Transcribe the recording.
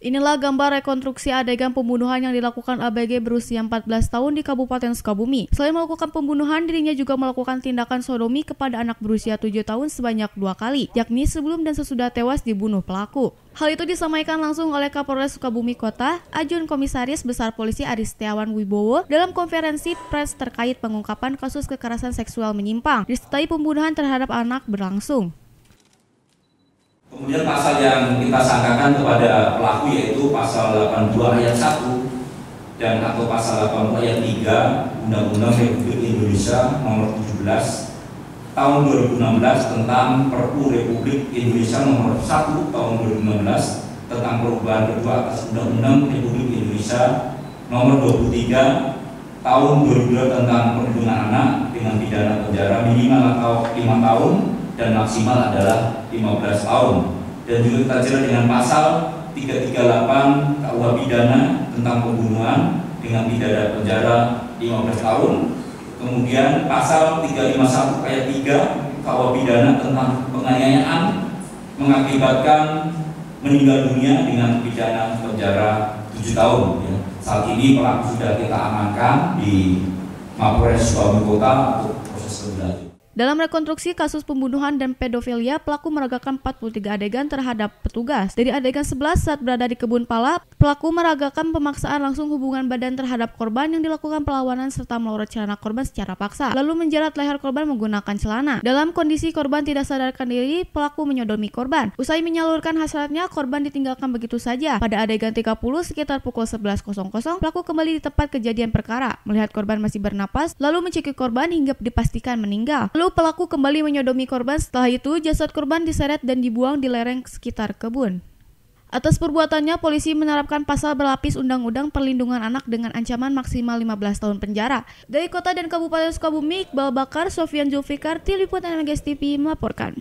Inilah gambar rekonstruksi adegan pembunuhan yang dilakukan ABG berusia 14 tahun di Kabupaten Sukabumi. Selain melakukan pembunuhan, dirinya juga melakukan tindakan sodomi kepada anak berusia 7 tahun sebanyak 2 kali, yakni sebelum dan sesudah tewas dibunuh pelaku. Hal itu disampaikan langsung oleh Kapolres Sukabumi Kota, Ajun Komisaris Besar Polisi Aris Setiawan Wibowo dalam konferensi pers terkait pengungkapan kasus kekerasan seksual menyimpang, disertai pembunuhan terhadap anak berlangsung. Kemudian pasal yang kita sangkakan kepada pelaku yaitu pasal 82 ayat 1 dan atau pasal 80 ayat 3 Undang-Undang Republik Indonesia nomor 17 tahun 2016 tentang Perpu Republik Indonesia nomor 1 tahun 2016 tentang perubahan kedua atas Undang-Undang Republik Indonesia nomor 23 tahun 2002 tentang perlindungan anak dengan pidana penjara minimal atau 5 tahun dan maksimal adalah 15 tahun. Dan juga kita jerat dengan pasal 338 KUH pidana tentang pembunuhan dengan pidana penjara 15 tahun. Kemudian pasal 351 ayat 3 KUH pidana tentang penganiayaan mengakibatkan meninggal dunia dengan pidana penjara 7 tahun. Ya. Saat ini pelaku sudah kita amankan di Mapolres Sukabumi Kota untuk proses lebih lanjut. Dalam rekonstruksi kasus pembunuhan dan pedofilia, pelaku meragakan 43 adegan terhadap petugas. Dari adegan 11 saat berada di kebun pala, pelaku meragakan pemaksaan langsung hubungan badan terhadap korban yang dilakukan perlawanan serta melorot celana korban secara paksa, lalu menjerat leher korban menggunakan celana. Dalam kondisi korban tidak sadarkan diri, pelaku menyodomi korban. Usai menyalurkan hasratnya, korban ditinggalkan begitu saja. Pada adegan 30 sekitar pukul 11.00, pelaku kembali di tempat kejadian perkara, melihat korban masih bernapas, lalu mencekik korban hingga dipastikan meninggal. Lalu pelaku kembali menyodomi korban. Setelah itu, jasad korban diseret dan dibuang di lereng sekitar kebun. Atas perbuatannya, polisi menerapkan pasal berlapis Undang-Undang Perlindungan Anak dengan ancaman maksimal 15 tahun penjara. Dari Kota dan Kabupaten Sukabumi, Iqbal Bakar, Sofyan Zulfikar, Tim Liputan MGS TV melaporkan.